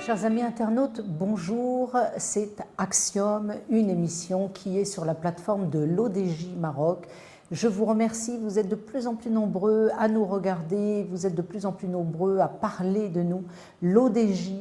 Chers amis internautes, bonjour, c'est Axiom, une émission qui est sur la plateforme de l'ODJ Maroc. Je vous remercie, vous êtes de plus en plus nombreux à nous regarder, vous êtes de plus en plus nombreux à parler de nous. L'ODJ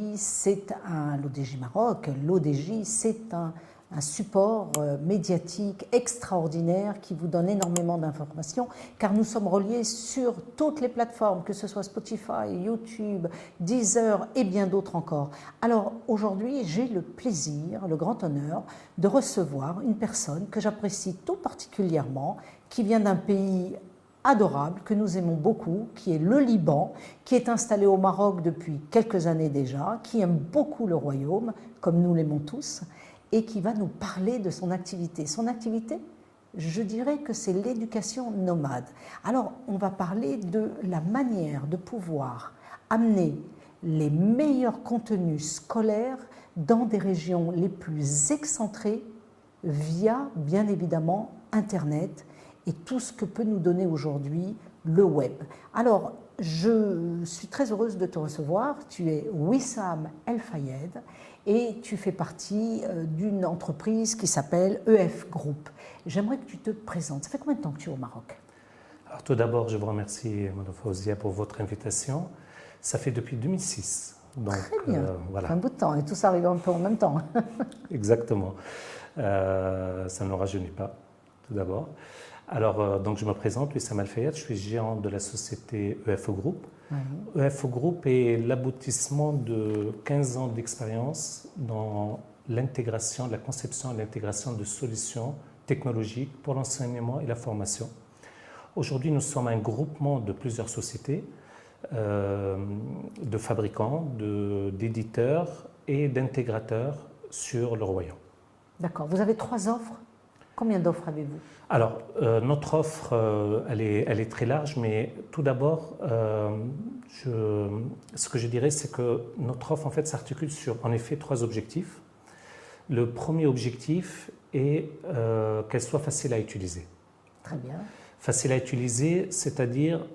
Maroc, l'ODJ c'est un support médiatique extraordinaire qui vous donne énormément d'informations car nous sommes reliés sur toutes les plateformes, que ce soit Spotify, YouTube, Deezer et bien d'autres encore. Alors aujourd'hui, j'ai le plaisir, le grand honneur de recevoir une personne que j'apprécie tout particulièrement, qui vient d'un pays adorable, que nous aimons beaucoup, qui est le Liban, qui est installé au Maroc depuis quelques années déjà, qui aime beaucoup le royaume, comme nous l'aimons tous, et qui va nous parler de son activité. Son activité, je dirais que c'est l'éducation nomade. Alors, on va parler de la manière de pouvoir amener les meilleurs contenus scolaires dans des régions les plus excentrées via, bien évidemment, Internet et tout ce que peut nous donner aujourd'hui le web. Alors, je suis très heureuse de te recevoir. Tu es Wissam El Fayed et tu fais partie d'une entreprise qui s'appelle EF Group. J'aimerais que tu te présentes. Ça fait combien de temps que tu es au Maroc? Alors, tout d'abord, je vous remercie, Mme Faouzia, pour votre invitation. Ça fait depuis 2006. Donc, très bien, voilà. Un bout de temps, et tout ça arrive un peu en même temps. Exactement. Ça ne nous rajeunit pas, tout d'abord. Alors, donc je me présente, Wissam El Fayed, je suis gérant de la société EF Group. EF Group est l'aboutissement de 15 ans d'expérience dans l'intégration, la conception et l'intégration de solutions technologiques pour l'enseignement et la formation. Aujourd'hui, nous sommes un groupement de plusieurs sociétés, de fabricants, d'éditeurs et d'intégrateurs sur le royaume. D'accord. Vous avez 3 offres. Combien d'offres avez-vous? Alors, notre offre, elle est très large, mais tout d'abord, ce que je dirais, c'est que notre offre, en fait, s'articule sur, en effet, 3 objectifs. Le premier objectif est qu'elle soit facile à utiliser. Très bien. Facile à utiliser, c'est-à-dire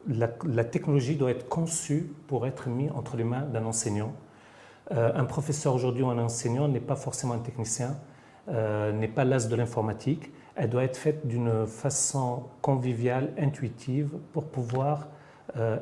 la technologie doit être conçue pour être mise entre les mains d'un enseignant. Un professeur aujourd'hui ou un enseignant n'est pas forcément un technicien, n'est pas l'as de l'informatique. Elle doit être faite d'une façon conviviale, intuitive, pour pouvoir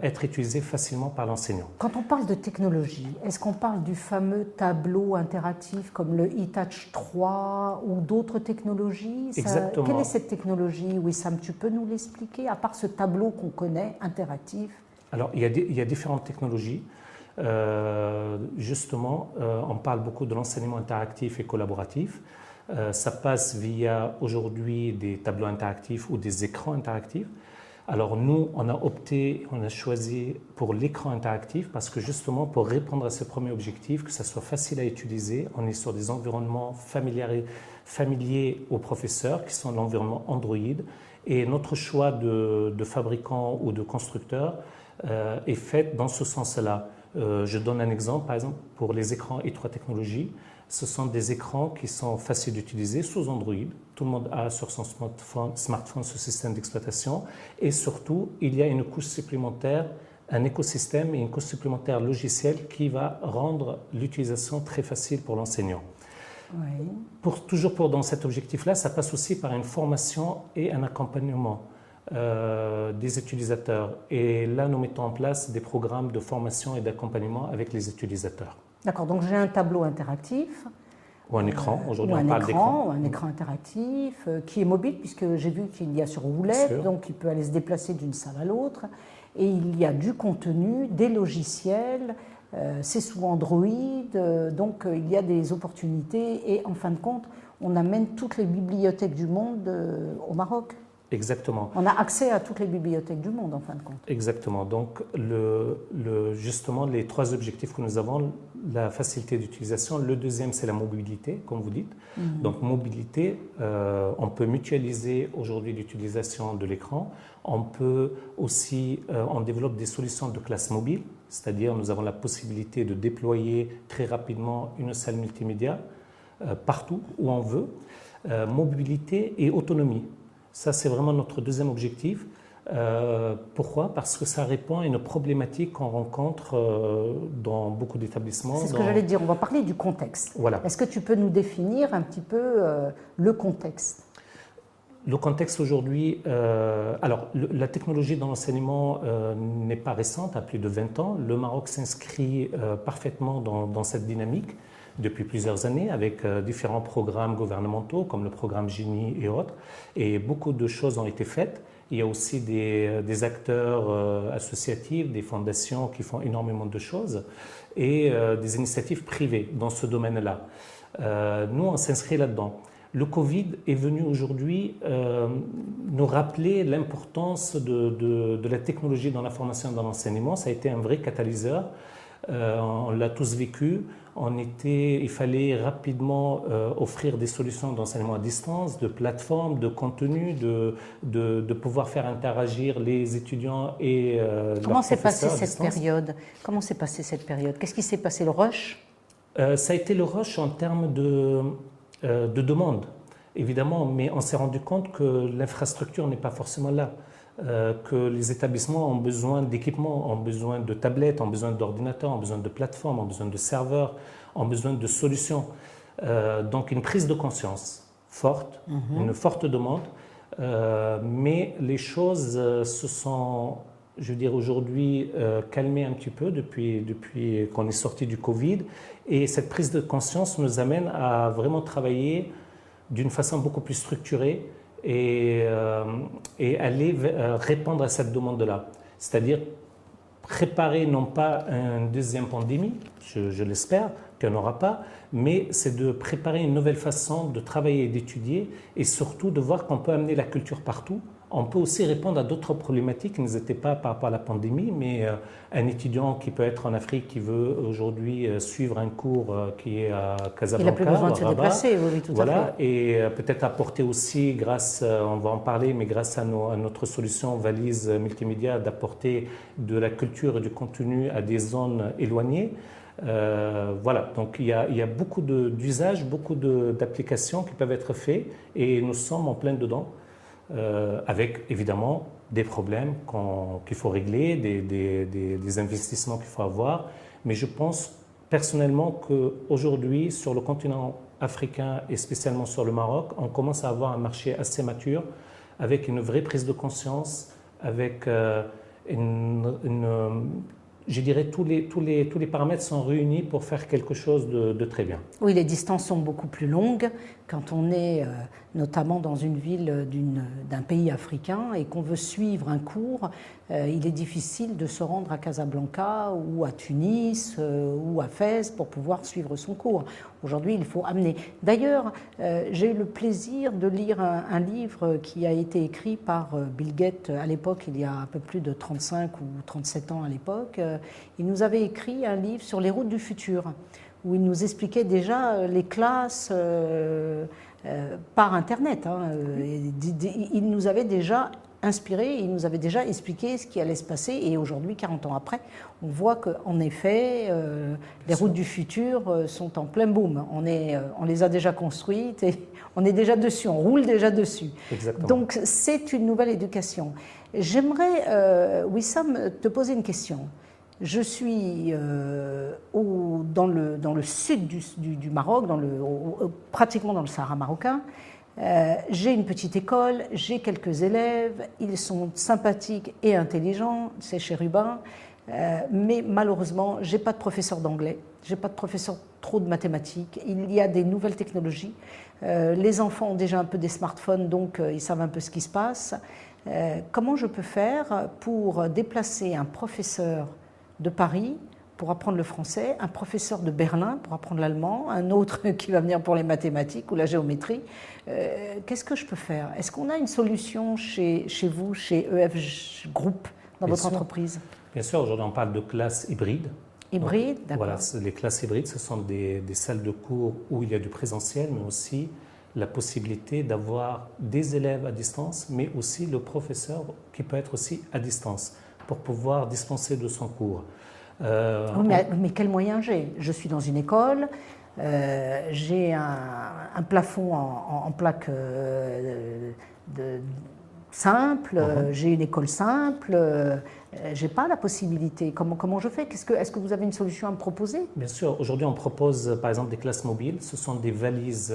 être utilisée facilement par l'enseignant. Quand on parle de technologie, est-ce qu'on parle du fameux tableau interactif comme le eTouch 3 ou d'autres technologies? Exactement. Quelle est cette technologie, Wissam? Tu peux nous l'expliquer, à part ce tableau qu'on connaît, interactif? Alors, il y a différentes technologies. Justement, on parle beaucoup de l'enseignement interactif et collaboratif. Ça passe via aujourd'hui des tableaux interactifs ou des écrans interactifs. Alors nous, on a choisi pour l'écran interactif parce que justement pour répondre à ce premier objectif, que ça soit facile à utiliser, on est sur des environnements familiers aux professeurs qui sont l'environnement Android et notre choix de fabricant ou de constructeur est fait dans ce sens-là. Je donne un exemple, par exemple, pour les écrans E3 Technologies, ce sont des écrans qui sont faciles d'utiliser sous Android. Tout le monde a sur son smartphone ce système d'exploitation. Et surtout, il y a une couche supplémentaire, un écosystème et une couche supplémentaire logicielle qui va rendre l'utilisation très facile pour l'enseignant. Oui. Toujours dans cet objectif-là, ça passe aussi par une formation et un accompagnement des utilisateurs. Et là, nous mettons en place des programmes de formation et d'accompagnement avec les utilisateurs. D'accord, donc j'ai un tableau interactif. Ou un écran, aujourd'hui on parle d'écran. Ou un écran interactif qui est mobile, puisque j'ai vu qu'il y a sur roulette, donc il peut aller se déplacer d'une salle à l'autre. Et il y a du contenu, des logiciels, c'est sous Android, donc il y a des opportunités. Et en fin de compte, on amène toutes les bibliothèques du monde au Maroc. Exactement. On a accès à toutes les bibliothèques du monde, en fin de compte. Exactement. Donc, justement, les 3 objectifs que nous avons, la facilité d'utilisation. Le deuxième, c'est la mobilité, comme vous dites. Donc, mobilité, on peut mutualiser aujourd'hui l'utilisation de l'écran. On peut aussi, on développe des solutions de classe mobile, c'est-à-dire nous avons la possibilité de déployer très rapidement une salle multimédia partout où on veut. Mobilité et autonomie. Ça, c'est vraiment notre deuxième objectif. Pourquoi? Parce que ça répond à une problématique qu'on rencontre dans beaucoup d'établissements. C'est ce que j'allais dire, on va parler du contexte. Voilà. Est-ce que tu peux nous définir un petit peu le contexte? Le contexte aujourd'hui, alors la technologie dans l'enseignement n'est pas récente, à plus de 20 ans. Le Maroc s'inscrit parfaitement dans cette dynamique depuis plusieurs années avec différents programmes gouvernementaux comme le programme Génie et autres. Et beaucoup de choses ont été faites. Il y a aussi des acteurs associatifs, des fondations qui font énormément de choses et des initiatives privées dans ce domaine-là. Nous, on s'inscrit là-dedans. Le Covid est venu aujourd'hui nous rappeler l'importance de la technologie dans la formation et dans l'enseignement. Ça a été un vrai catalyseur. On l'a tous vécu. Il fallait rapidement offrir des solutions d'enseignement à distance, de plateformes, de contenu, de pouvoir faire interagir les étudiants et Comment s'est passée cette période? Comment s'est passée cette période? Qu'est-ce qui s'est passé, le rush? Ça a été le rush en termes de demande, évidemment, mais on s'est rendu compte que l'infrastructure n'est pas forcément là. Que les établissements ont besoin d'équipements, ont besoin de tablettes, ont besoin d'ordinateurs, ont besoin de plateformes, ont besoin de serveurs, ont besoin de solutions. Donc une prise de conscience forte, une forte demande, mais les choses se sont, je veux dire, aujourd'hui calmées un petit peu depuis qu'on est sorti du Covid, et cette prise de conscience nous amène à vraiment travailler d'une façon beaucoup plus structurée et aller répondre à cette demande-là. C'est-à-dire préparer non pas une deuxième pandémie, je l'espère, qu'il n'y en aura pas, mais c'est de préparer une nouvelle façon de travailler et d'étudier, et surtout de voir qu'on peut amener la culture partout. On peut aussi répondre à d'autres problématiques qui n'étaient pas par rapport à la pandémie, mais un étudiant qui peut être en Afrique, qui veut aujourd'hui suivre un cours qui est à Casablanca, il n'a plus besoin de se déplacer, oui, tout à fait. Et peut-être apporter aussi, on va en parler, mais grâce à notre solution valise multimédia, d'apporter de la culture et du contenu à des zones éloignées. Voilà, donc il y a beaucoup d'usages, beaucoup d'applications qui peuvent être faits, et nous sommes en plein dedans. Avec évidemment des problèmes qu'il faut régler, des investissements qu'il faut avoir. Mais je pense personnellement qu'aujourd'hui, sur le continent africain et spécialement sur le Maroc, on commence à avoir un marché assez mature, avec une vraie prise de conscience, avec je dirais tous les paramètres sont réunis pour faire quelque chose de très bien. Oui, les distances sont beaucoup plus longues quand on est notamment dans une ville d'un pays africain et qu'on veut suivre un cours. Il est difficile de se rendre à Casablanca ou à Tunis ou à Fès pour pouvoir suivre son cours. Aujourd'hui, il faut amener. D'ailleurs, j'ai eu le plaisir de lire un livre qui a été écrit par Bill Gates à l'époque, il y a un peu plus de 35 ou 37 ans à l'époque. Il nous avait écrit un livre sur les routes du futur, où il nous expliquait déjà les classes par Internet. Il nous avait déjà inspiré, il nous avait déjà expliqué ce qui allait se passer, et aujourd'hui, 40 ans après, on voit qu'en effet, les routes du futur sont en plein boom. On les a déjà construites et on est déjà dessus, on roule déjà dessus. Exactement. Donc c'est une nouvelle éducation. J'aimerais, Wissam, te poser une question. Je suis dans le sud du Maroc, pratiquement dans le Sahara marocain. J'ai une petite école, j'ai quelques élèves, ils sont sympathiques et intelligents, c'est chérubin, mais malheureusement, je n'ai pas de professeur d'anglais, je n'ai pas de professeur trop de mathématiques. Il y a des nouvelles technologies. Les enfants ont déjà un peu des smartphones, donc ils savent un peu ce qui se passe. Comment je peux faire pour déplacer un professeur de Paris pour apprendre le français, un professeur de Berlin pour apprendre l'allemand, un autre qui va venir pour les mathématiques ou la géométrie? Qu'est-ce que je peux faire? Est-ce qu'on a une solution chez vous, chez EF Group, dans votre entreprise? Bien sûr, aujourd'hui on parle de classes hybrides. Hybrides, d'accord. Voilà, les classes hybrides, ce sont des salles de cours où il y a du présentiel, mais aussi la possibilité d'avoir des élèves à distance, mais aussi le professeur qui peut être aussi à distance pour pouvoir dispenser de son cours. Mais quels moyens j'ai? Je suis dans une école, j'ai un plafond en plaque simple, j'ai une école simple, j'ai pas la possibilité. Comment je fais? Est-ce que vous avez une solution à me proposer? Bien sûr, aujourd'hui on propose par exemple des classes mobiles. Ce sont des valises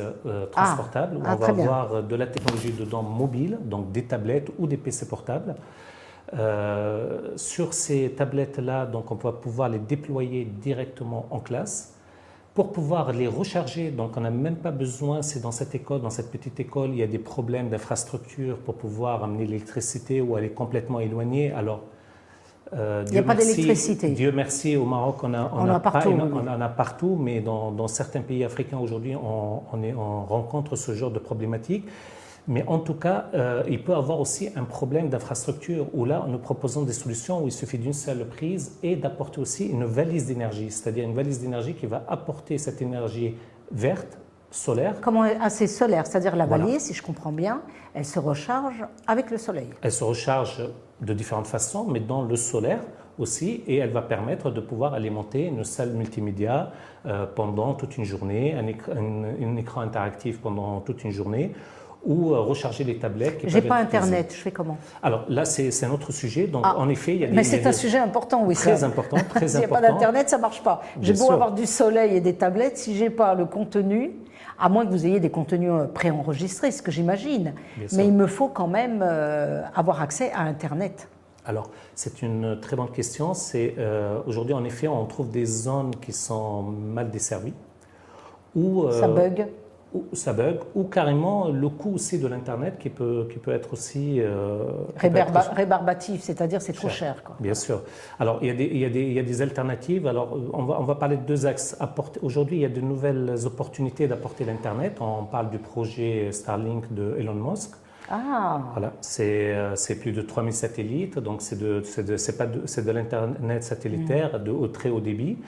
transportables où on va avoir de la technologie dedans mobile, donc des tablettes ou des PC portables. Sur ces tablettes-là, donc on va pouvoir les déployer directement en classe. Pour pouvoir les recharger, donc on n'a même pas besoin, c'est dans cette école, dans cette petite école, il y a des problèmes d'infrastructure pour pouvoir amener l'électricité ou elle est complètement éloignée. Alors, il n'y a pas d'électricité. Dieu merci, au Maroc, on a partout, on en a partout, mais dans certains pays africains aujourd'hui, on rencontre ce genre de problématique. Mais en tout cas, il peut y avoir aussi un problème d'infrastructure où là, nous proposons des solutions où il suffit d'une seule prise et d'apporter aussi une valise d'énergie, c'est-à-dire une valise d'énergie qui va apporter cette énergie verte, solaire. Comment c'est solaire, c'est-à-dire la valise, si je comprends bien, elle se recharge avec le soleil. Elle se recharge de différentes façons, mais dans le solaire aussi, et elle va permettre de pouvoir alimenter une salle multimédia pendant toute une journée, un écran interactif pendant toute une journée, ou recharger les tablettes. J'ai pas Internet, je fais comment? Alors là, c'est un autre sujet. Donc en effet, il y a des... Mais c'est un sujet important, oui. Très important, très important. S'il n'y a pas d'Internet, ça ne marche pas. J'ai beau avoir du soleil et des tablettes, si je n'ai pas le contenu, à moins que vous ayez des contenus préenregistrés, ce que j'imagine, mais il me faut quand même avoir accès à Internet. Alors, c'est une très bonne question. Aujourd'hui, en effet, on trouve des zones qui sont mal desservies. Ça bug, ou carrément le coût aussi de l'Internet qui peut être aussi... rébarbatif, c'est-à-dire c'est trop cher. Quoi. Bien sûr. Alors, il y a des alternatives. Alors, on va parler de deux axes. Aujourd'hui, il y a de nouvelles opportunités d'apporter l'Internet. On parle du projet Starlink de Elon Musk. Voilà, c'est plus de 3000 satellites, donc c'est de l'Internet satellitaire de très haut débit.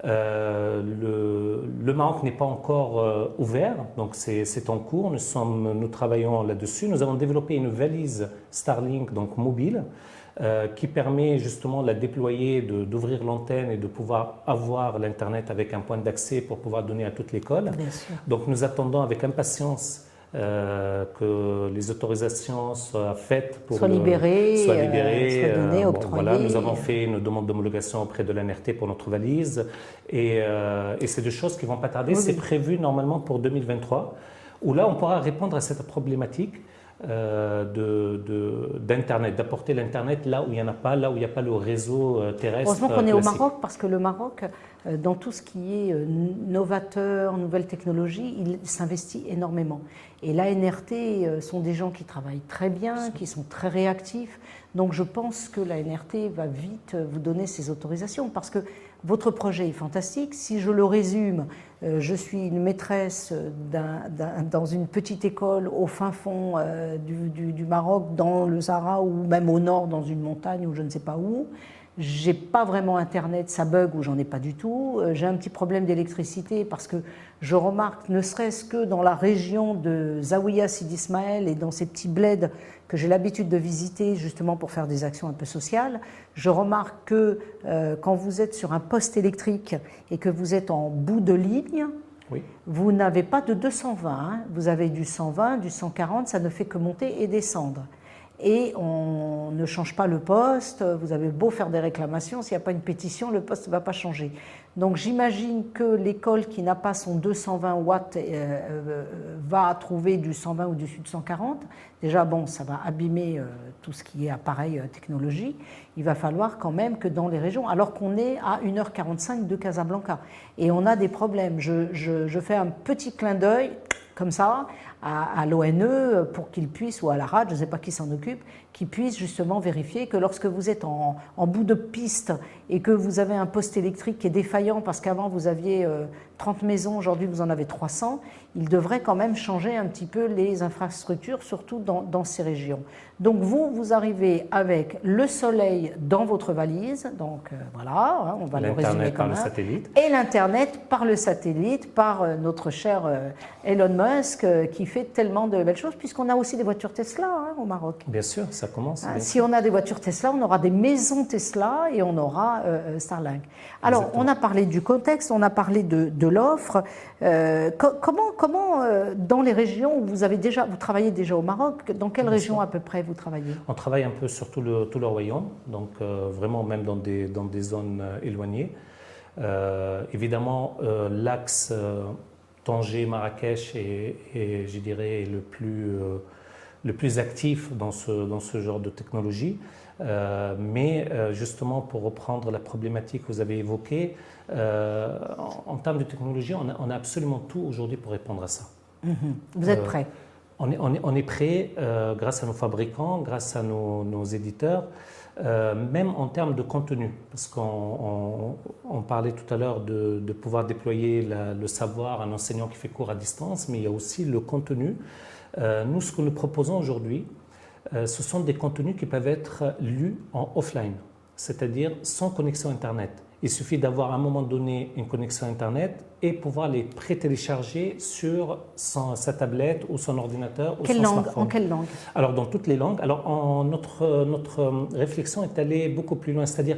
Le Maroc n'est pas encore ouvert, donc c'est en cours. Nous travaillons là-dessus. Nous avons développé une valise Starlink, donc mobile, qui permet justement de la déployer, d'ouvrir l'antenne et de pouvoir avoir l'Internet avec un point d'accès pour pouvoir donner à toute l'école. Donc nous attendons avec impatience que les autorisations soient faites pour soient libérées, soient données, octroyées. Voilà, nous avons fait une demande d'homologation auprès de l'ANRT pour notre valise et c'est des choses qui ne vont pas tarder. C'est prévu normalement pour 2023 où là on pourra répondre à cette problématique d'Internet, d'apporter l'Internet là où il n'y en a pas, là où il n'y a pas le réseau terrestre. Heureusement qu'on est au Maroc, parce que le Maroc, dans tout ce qui est novateur, nouvelles technologies, il s'investit énormément. Et l'ANRT sont des gens qui travaillent très bien, qui sont très réactifs. Donc je pense que l'ANRT va vite vous donner ces autorisations, parce que votre projet est fantastique. Si je le résume, je suis une maîtresse dans une petite école au fin fond du Maroc, dans le Sahara ou même au nord, dans une montagne ou je ne sais pas où. J'ai pas vraiment Internet, ça bug ou j'en ai pas du tout. J'ai un petit problème d'électricité parce que je remarque, ne serait-ce que dans la région de Zaouia Sidi Ismaël et dans ces petits bleds que j'ai l'habitude de visiter justement pour faire des actions un peu sociales, je remarque que quand vous êtes sur un poste électrique et que vous êtes en bout de ligne, vous n'avez pas de 220, hein. Vous avez du 120, du 140, ça ne fait que monter et descendre. Et on ne change pas le poste, vous avez beau faire des réclamations, s'il n'y a pas une pétition, le poste ne va pas changer. Donc j'imagine que l'école qui n'a pas son 220 watts va trouver du 120 ou du 140. Déjà, bon, ça va abîmer tout ce qui est appareil technologie. Il va falloir quand même que dans les régions, alors qu'on est à 1h45 de Casablanca, et on a des problèmes. Je fais un petit clin d'œil, comme ça, à l'ONE pour qu'ils puissent, ou à la RAD, je ne sais pas qui s'en occupe, qui puissent justement vérifier que lorsque vous êtes en bout de piste et que vous avez un poste électrique qui est défaillant parce qu'avant vous aviez 30 maisons, aujourd'hui vous en avez 300, il devrait quand même changer un petit peu les infrastructures, surtout dans ces régions. Donc vous arrivez avec le soleil dans votre valise, donc voilà, hein, on va le résumer comme ça, et l'Internet par le satellite, par notre cher Elon Musk qui fait tellement de belles choses, puisqu'on a aussi des voitures Tesla hein, au Maroc. Bien sûr, ça commence. Si on a des voitures Tesla, on aura des maisons Tesla et on aura Starlink. Alors, on a parlé du contexte, on a parlé de l'offre. Comment dans les régions où vous travaillez déjà au Maroc, dans quelle région à peu près vous travaillez? On travaille un peu sur tout le royaume, donc vraiment même dans des zones éloignées. Évidemment, l'axe Tanger, Marrakech est, je dirais, le plus actif dans ce genre de technologie. Mais justement, pour reprendre la problématique que vous avez évoquée, en termes de technologie, on a absolument tout aujourd'hui pour répondre à ça. Vous êtes prêts? On est prêt grâce à nos fabricants, grâce à nos éditeurs, même en termes de contenu, parce qu'on parlait tout à l'heure de pouvoir déployer le savoir à un enseignant qui fait cours à distance, mais il y a aussi le contenu. Nous, ce que nous proposons aujourd'hui, ce sont des contenus qui peuvent être lus en offline, c'est-à-dire sans connexion Internet. Il suffit d'avoir à un moment donné une connexion Internet et pouvoir les pré-télécharger sur sa tablette ou son ordinateur ou son smartphone. En quelle langue? Alors, dans toutes les langues. Alors, notre réflexion est allée beaucoup plus loin, c'est-à-dire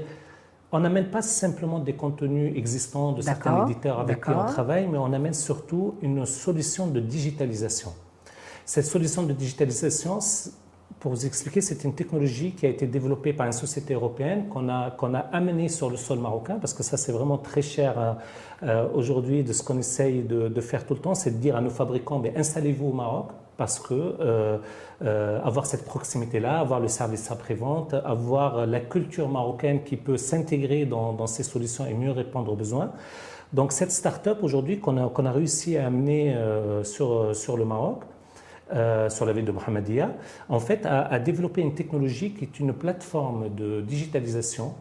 on n'amène pas simplement des contenus existants de certains éditeurs avec qui on travaille, mais on amène surtout une solution de digitalisation. Cette solution de digitalisation, pour vous expliquer, c'est une technologie qui a été développée par une société européenne qu'on a amenée sur le sol marocain, parce que ça c'est vraiment très cher aujourd'hui de ce qu'on essaye de faire tout le temps, c'est de dire à nos fabricants, installez-vous au Maroc, parce que avoir cette proximité-là, avoir le service après-vente, avoir la culture marocaine qui peut s'intégrer dans ces solutions et mieux répondre aux besoins. Donc cette start-up aujourd'hui qu'on a réussi à amener sur le Maroc, sur la ville de Mohammedia, en fait, a développé une technologie qui est une plateforme de digitalisation.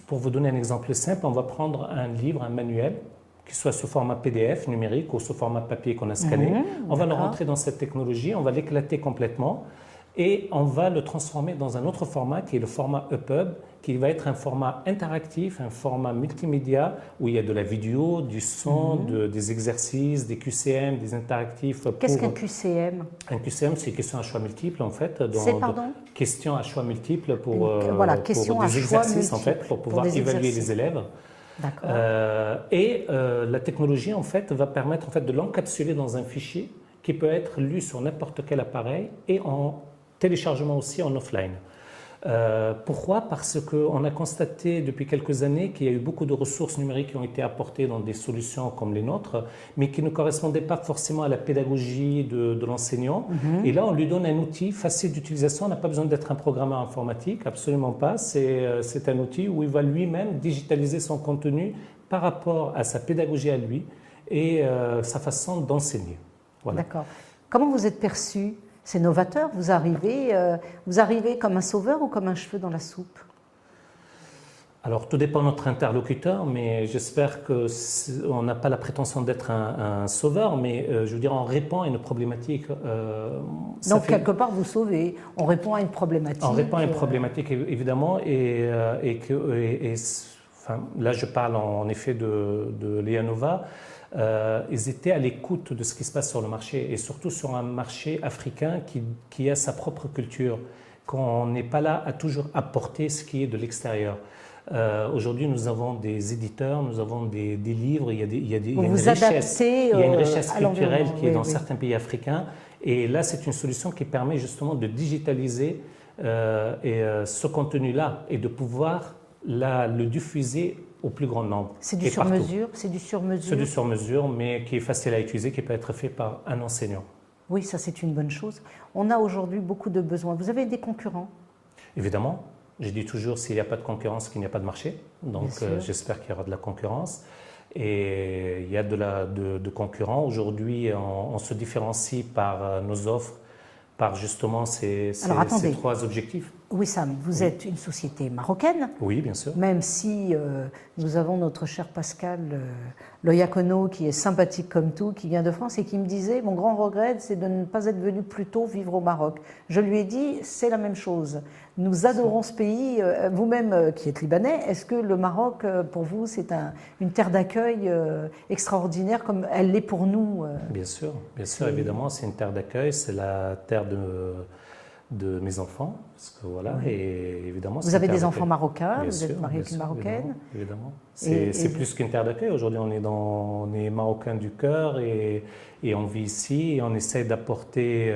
Pour vous donner un exemple simple, on va prendre un livre, un manuel, qui soit sous format PDF numérique ou sous format papier qu'on a scanné. On va le rentrer dans cette technologie, on va l'éclater complètement et on va le transformer dans un autre format qui est le format EPUB, qui va être un format interactif, un format multimédia où il y a de la vidéo, du son, des exercices, des QCM, des interactifs. Qu'est-ce qu'un QCM? Un QCM, c'est question à choix multiples en fait. Question à choix multiples pour des exercices en fait, pour pouvoir évaluer les élèves. D'accord. La technologie en fait va permettre en fait de l'encapsuler dans un fichier qui peut être lu sur n'importe quel appareil et en téléchargement aussi en offline. Pourquoi? Parce qu'on a constaté depuis quelques années qu'il y a eu beaucoup de ressources numériques qui ont été apportées dans des solutions comme les nôtres, mais qui ne correspondaient pas forcément à la pédagogie de l'enseignant. Et là, on lui donne un outil facile d'utilisation. On n'a pas besoin d'être un programmeur informatique, absolument pas. C'est un outil où il va lui-même digitaliser son contenu par rapport à sa pédagogie à lui et sa façon d'enseigner. Voilà. D'accord. Comment vous êtes perçu? C'est novateur, vous arrivez comme un sauveur ou comme un cheveu dans la soupe? Alors, tout dépend de notre interlocuteur, mais j'espère qu'on n'a pas la prétention d'être un sauveur, mais je veux dire, on répond à une problématique. Donc, quelque part, vous sauvez, on répond à une problématique. On répond à une problématique, évidemment, enfin, là, je parle en effet de Leanova. Ils étaient à l'écoute de ce qui se passe sur le marché et surtout sur un marché africain qui a sa propre culture, qu'on n'est pas là à toujours apporter ce qui est de l'extérieur. Aujourd'hui, nous avons des éditeurs, nous avons des livres, il y a une richesse culturelle qui est dans certains pays africains. Et là, c'est une solution qui permet justement de digitaliser ce contenu-là et de pouvoir le diffuser au plus grand nombre. C'est du sur-mesure? C'est du sur-mesure? C'est du sur-mesure, mais qui est facile à utiliser, qui peut être fait par un enseignant. Oui, ça c'est une bonne chose. On a aujourd'hui beaucoup de besoins. Vous avez des concurrents? Évidemment. Je dis toujours, s'il n'y a pas de concurrence, qu'il n'y a pas de marché. Donc j'espère qu'il y aura de la concurrence. Et il y a de concurrents. Aujourd'hui, on se différencie par nos offres, par justement ces trois objectifs. Wissam, vous êtes une société marocaine. Oui, bien sûr. Même si nous avons notre cher Pascal Loyacono, qui est sympathique comme tout, qui vient de France et qui me disait, mon grand regret, c'est de ne pas être venu plus tôt vivre au Maroc. Je lui ai dit, c'est la même chose. Nous adorons ce pays. Vous-même, qui êtes libanais, est-ce que le Maroc, pour vous, c'est une terre d'accueil extraordinaire comme elle l'est pour nous? Bien sûr, évidemment, c'est une terre d'accueil. C'est la terre de mes enfants. Parce que, voilà, Oui. et évidemment, Vous avez des enfants marocains, bien vous sûr, êtes marié bien avec une sûr, Marocaine. évidemment. Et C'est plus qu'une terre d'accueil. Aujourd'hui, on est marocain du cœur et on vit ici et on essaie d'apporter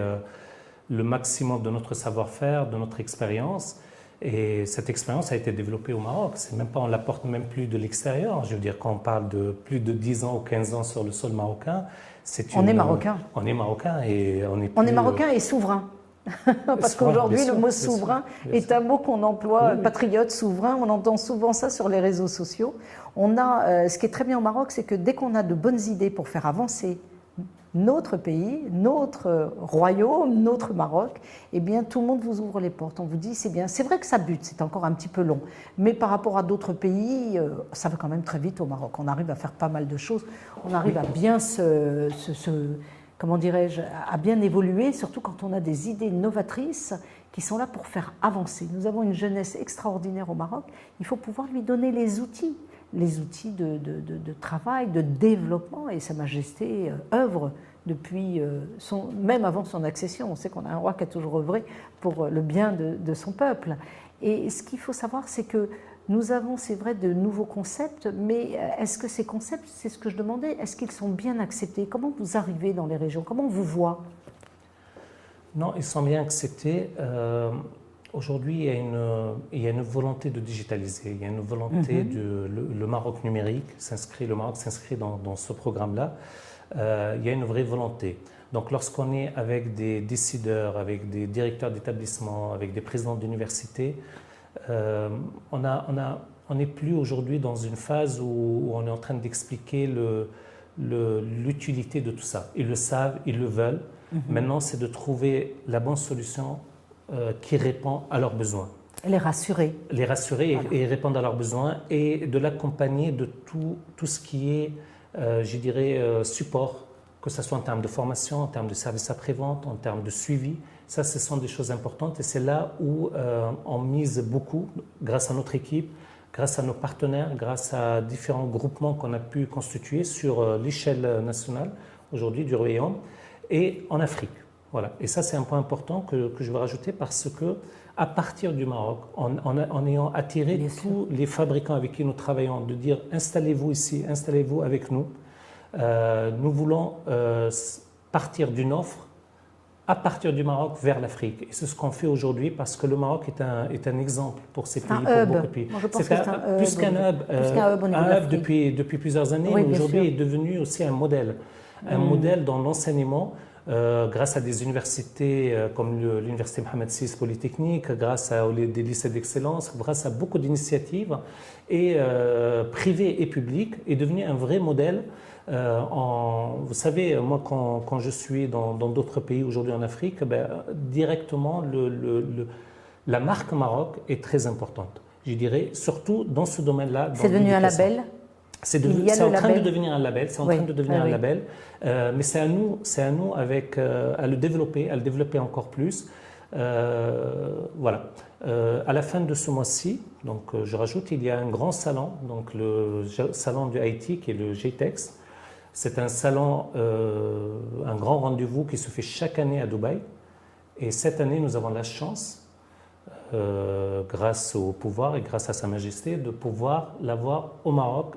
le maximum de notre savoir-faire, de notre expérience. Et cette expérience a été développée au Maroc. C'est même pas, on l'apporte même plus de l'extérieur. Je veux dire, quand on parle de plus de 10 ans ou 15 ans sur le sol marocain, On est marocain. On est marocain et on est On plus, est marocain et souverain. Parce souverain, qu'aujourd'hui, bien le sûr, mot bien sûr, souverain bien est sûr. un mot qu'on emploie, Oui, oui. patriote, souverain, on entend souvent ça sur les réseaux sociaux. On a, ce qui est très bien au Maroc, c'est que dès qu'on a de bonnes idées pour faire avancer notre pays, notre royaume, notre Maroc, eh bien tout le monde vous ouvre les portes. On vous dit c'est bien. C'est vrai que ça bute, c'est encore un petit peu long, mais par rapport à d'autres pays, ça va quand même très vite au Maroc. On arrive à faire pas mal de choses. On arrive à bien comment dirais-je, à bien évoluer, surtout quand on a des idées novatrices qui sont là pour faire avancer. Nous avons une jeunesse extraordinaire au Maroc. Il faut pouvoir lui donner les outils de travail, de développement, et Sa Majesté œuvre depuis, même avant son accession. On sait qu'on a un roi qui a toujours œuvré pour le bien de son peuple. Et ce qu'il faut savoir, c'est que nous avons, c'est vrai, de nouveaux concepts, mais est-ce que ces concepts, c'est ce que je demandais, est-ce qu'ils sont bien acceptés? Comment vous arrivez dans les régions? Comment on vous voit? Non, ils sont bien acceptés. Aujourd'hui, il y a une volonté de digitaliser, il y a une volonté le Maroc numérique le Maroc s'inscrit dans ce programme-là. Il y a une vraie volonté. Donc, lorsqu'on est avec des décideurs, avec des directeurs d'établissements, avec des présidents d'universités, on n'est plus aujourd'hui dans une phase où on est en train d'expliquer l'utilité de tout ça. Ils le savent, ils le veulent. Maintenant, c'est de trouver la bonne solution qui répond à leurs besoins. Les rassurer. Les rassurer voilà. et répondre à leurs besoins et de l'accompagner de tout ce qui est, je dirais, support, que ce soit en termes de formation, en termes de services après-vente, en termes de suivi. Ça, ce sont des choses importantes et c'est là où on mise beaucoup, grâce à notre équipe, grâce à nos partenaires, grâce à différents groupements qu'on a pu constituer sur l'échelle nationale aujourd'hui du Royaume et en Afrique. Voilà. Et ça, c'est un point important que je veux rajouter parce que à partir du Maroc, en ayant attiré tous les fabricants avec qui nous travaillons, de dire installez-vous ici, installez-vous avec nous, nous voulons partir d'une offre à partir du Maroc vers l'Afrique. Et c'est ce qu'on fait aujourd'hui parce que le Maroc est un exemple pour ces pays, pour beaucoup de pays. C'est plus qu'un hub depuis plusieurs années, oui, mais aujourd'hui est devenu aussi un modèle. Un modèle dans l'enseignement, grâce à des universités comme l'Université Mohamed VI Polytechnique, grâce à des lycées d'excellence, grâce à beaucoup d'initiatives privées et publiques, est devenu un vrai modèle. Vous savez, moi, quand je suis dans d'autres pays aujourd'hui en Afrique, directement, la marque Maroc est très importante. Je dirais, surtout dans ce domaine-là. C'est devenu un label? C'est en train de devenir un label, un label, mais c'est à nous à le développer encore plus. Voilà. À la fin de ce mois-ci, donc je rajoute, il y a un grand salon, donc le salon du IT qui est le GTEX. C'est un salon, un grand rendez-vous qui se fait chaque année à Dubaï. Et cette année, nous avons la chance, grâce au pouvoir et grâce à Sa Majesté, de pouvoir l'avoir au Maroc,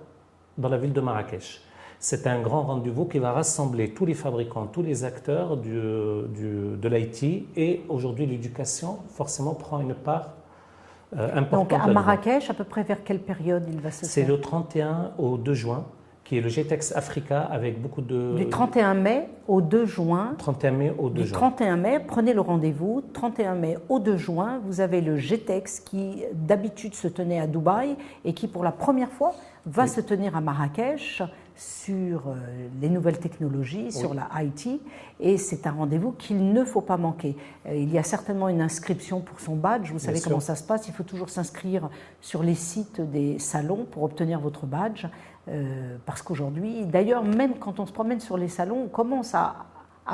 dans la ville de Marrakech. C'est un grand rendez-vous qui va rassembler tous les fabricants, tous les acteurs de l'IT et aujourd'hui l'éducation forcément prend une part importante. Donc à Marrakech, à peu près vers quelle période il va se faire? C'est le 31 au 2 juin, qui est le GTEX Africa avec beaucoup de... Du 31 mai au 2 juin. 31 mai au 2 juin. Du 31 mai, prenez le rendez-vous. 31 mai au 2 juin, vous avez le GTEX qui d'habitude se tenait à Dubaï et qui pour la première fois va se tenir à Marrakech sur les nouvelles technologies, sur la IT, et c'est un rendez-vous qu'il ne faut pas manquer. Il y a certainement une inscription pour son badge, vous savez comment ça se passe, il faut toujours s'inscrire sur les sites des salons pour obtenir votre badge, parce qu'aujourd'hui, d'ailleurs, même quand on se promène sur les salons, on commence à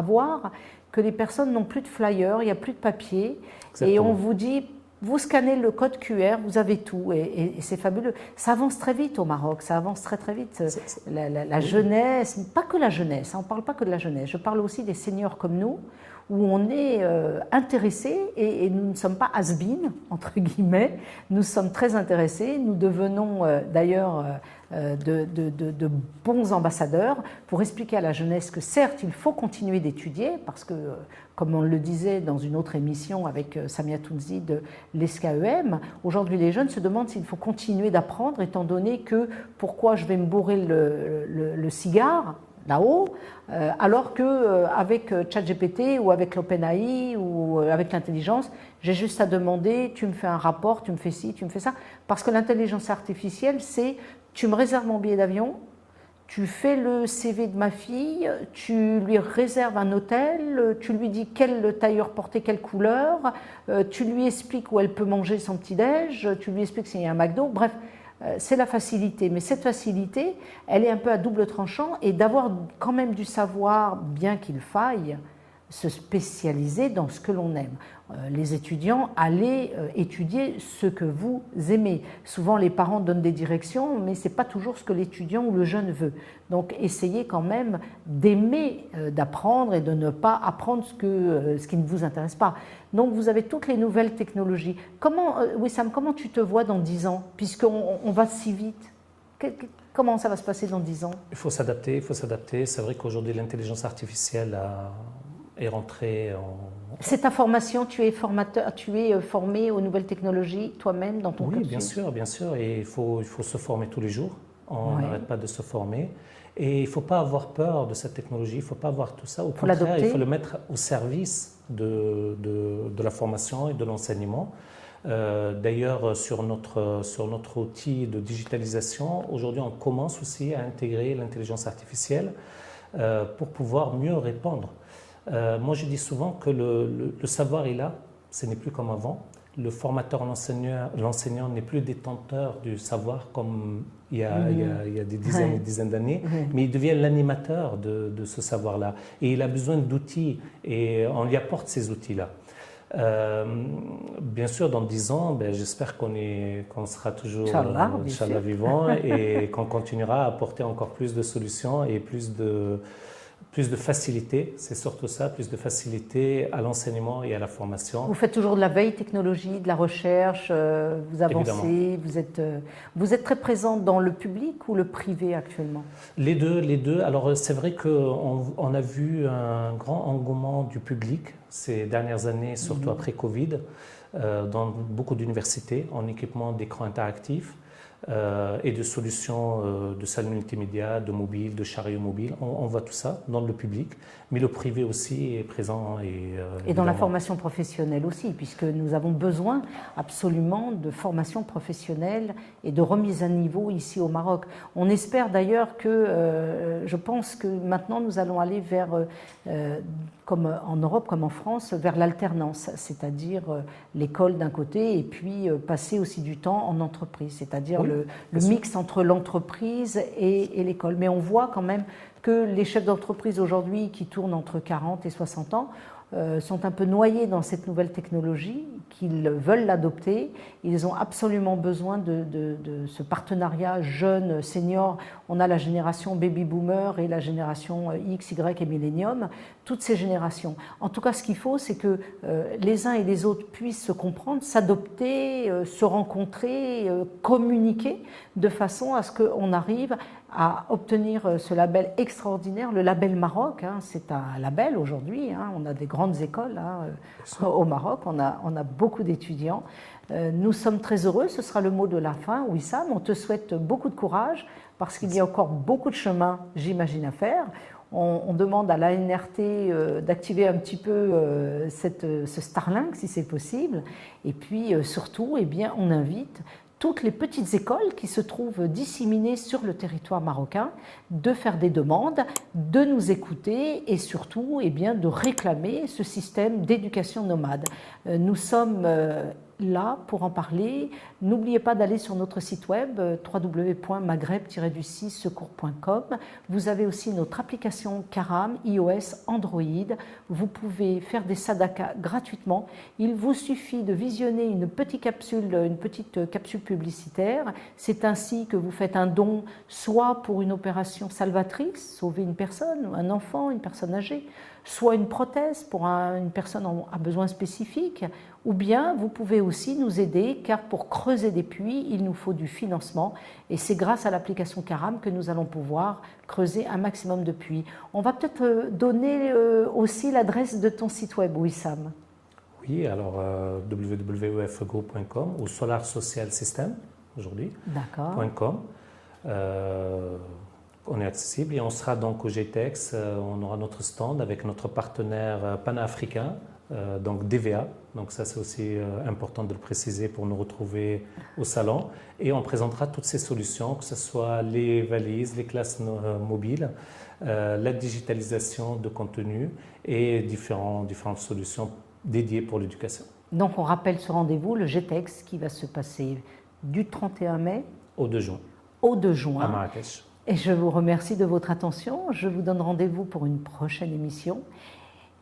voir que les personnes n'ont plus de flyers, il n'y a plus de papier, et on vous dit... Vous scannez le code QR, vous avez tout et c'est fabuleux. Ça avance très vite au Maroc, ça avance très très vite. La jeunesse, pas que la jeunesse, on ne parle pas que de la jeunesse, je parle aussi des seniors comme nous, où on est intéressé et nous ne sommes pas has-been, entre guillemets, nous sommes très intéressés, nous devenons d'ailleurs de bons ambassadeurs pour expliquer à la jeunesse que certes il faut continuer d'étudier parce que comme on le disait dans une autre émission avec Samia Tounzi de l'ESCAEM, aujourd'hui les jeunes se demandent s'il faut continuer d'apprendre étant donné que pourquoi je vais me bourrer le cigare là-haut, alors qu'avec ChatGPT ou avec l'OpenAI ou avec l'intelligence, j'ai juste à demander, tu me fais un rapport, tu me fais ci, tu me fais ça, parce que l'intelligence artificielle, c'est tu me réserves mon billet d'avion, tu fais le CV de ma fille, tu lui réserves un hôtel, tu lui dis quel tailleur porter quelle couleur, tu lui expliques où elle peut manger son petit-déj, tu lui expliques s'il y a un McDo, bref, c'est la facilité. Mais cette facilité, elle est un peu à double tranchant et d'avoir quand même du savoir, bien qu'il faille se spécialiser dans ce que l'on aime. Les étudiants, allez étudier ce que vous aimez. Souvent, les parents donnent des directions, mais ce n'est pas toujours ce que l'étudiant ou le jeune veut. Donc, essayez quand même d'aimer d'apprendre et de ne pas apprendre ce qui ne vous intéresse pas. Donc, vous avez toutes les nouvelles technologies. Wissam, comment tu te vois dans 10 ans, puisqu'on va si vite? Comment ça va se passer dans 10 ans? Il faut s'adapter, il faut s'adapter. C'est vrai qu'aujourd'hui, l'intelligence artificielle est rentrée en... C'est ta formation, tu es formateur, tu es formé aux nouvelles technologies toi-même dans ton cursus? Oui, bien sûr. Et il faut se former tous les jours. On n'arrête pas de se former. Et il ne faut pas avoir peur de cette technologie, il ne faut pas avoir tout ça. Au contraire, il faut le mettre au service de la formation et de l'enseignement. D'ailleurs, sur notre outil de digitalisation, aujourd'hui, on commence aussi à intégrer l'intelligence artificielle pour pouvoir mieux répondre. Moi, je dis souvent que le savoir est là, ce n'est plus comme avant. Le formateur, l'enseignant n'est plus détenteur du savoir comme il y a des dizaines et des dizaines d'années, mais il devient l'animateur de ce savoir-là. Et il a besoin d'outils et on lui apporte ces outils-là. Bien sûr, dans 10 ans, j'espère qu'on sera toujours Inch'Allah vivant et qu'on continuera à apporter encore plus de solutions et plus de facilité, c'est surtout ça, plus de facilité à l'enseignement et à la formation. Vous faites toujours de la veille technologie, de la recherche, vous avancez, vous êtes très présent dans le public ou le privé actuellement? Les deux. Alors c'est vrai qu'on a vu un grand engouement du public ces dernières années, surtout après Covid, dans beaucoup d'universités en équipement d'écrans interactifs. Et de solutions de salles multimédia, de mobile, de chariots mobiles. On voit tout ça dans le public, mais le privé aussi est présent. Et dans la formation professionnelle aussi, puisque nous avons besoin absolument de formation professionnelle et de remise à niveau ici au Maroc. On espère d'ailleurs que, je pense que maintenant nous allons aller vers, comme en Europe, comme en France, vers l'alternance, c'est-à-dire l'école d'un côté et puis passer aussi du temps en entreprise, c'est-à-dire le mix entre l'entreprise et l'école. Mais on voit quand même que les chefs d'entreprise aujourd'hui qui tournent entre 40 et 60 ans sont un peu noyés dans cette nouvelle technologie, qu'ils veulent l'adopter. Ils ont absolument besoin de ce partenariat jeune, senior. On a la génération baby boomer et la génération X, Y et millénium, toutes ces générations. En tout cas, ce qu'il faut, c'est que les uns et les autres puissent se comprendre, s'adopter, se rencontrer, communiquer, de façon à ce qu'on arrive à obtenir ce label extraordinaire, le label Maroc. C'est un label aujourd'hui, on a des grandes écoles au Maroc, on a beaucoup d'étudiants. Nous sommes très heureux, ce sera le mot de la fin. Wissam, on te souhaite beaucoup de courage parce qu'il y a encore beaucoup de chemin, j'imagine, à faire. On demande à l'ANRT d'activer un petit peu ce Starlink si c'est possible. Et puis surtout, on invite toutes les petites écoles qui se trouvent disséminées sur le territoire marocain de faire des demandes, de nous écouter et surtout de réclamer ce système d'éducation nomade. Nous sommes là pour en parler. N'oubliez pas d'aller sur notre site web www.maghreb-secours.com. Vous avez aussi notre application Karam, iOS, Android. Vous pouvez faire des sadakas gratuitement. Il vous suffit de visionner une petite capsule publicitaire. C'est ainsi que vous faites un don, soit pour une opération salvatrice, sauver une personne, un enfant, une personne âgée, soit une prothèse pour une personne à besoin spécifique, ou bien vous pouvez aussi nous aider, car pour creuser des puits, il nous faut du financement, et c'est grâce à l'application Karam que nous allons pouvoir creuser un maximum de puits. On va peut-être donner aussi l'adresse de ton site web, Wissam. Oui, alors www.ufgroup.com ou Solar Social System aujourd'hui. D'accord. .com. On est accessible et on sera donc au GTEx. On aura notre stand avec notre partenaire panafricain, donc DVA. Donc ça, c'est aussi important de le préciser pour nous retrouver au salon. Et on présentera toutes ces solutions, que ce soit les valises, les classes mobiles, la digitalisation de contenu et différentes solutions dédiées pour l'éducation. Donc on rappelle ce rendez-vous, le GTEx, qui va se passer du 31 mai au 2 juin. Au 2 juin. À Marrakech. Et je vous remercie de votre attention. Je vous donne rendez-vous pour une prochaine émission.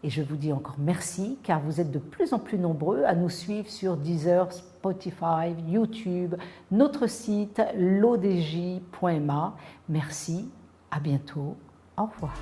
Et je vous dis encore merci, car vous êtes de plus en plus nombreux à nous suivre sur Deezer, Spotify, YouTube, notre site lodj.ma. Merci, à bientôt, au revoir.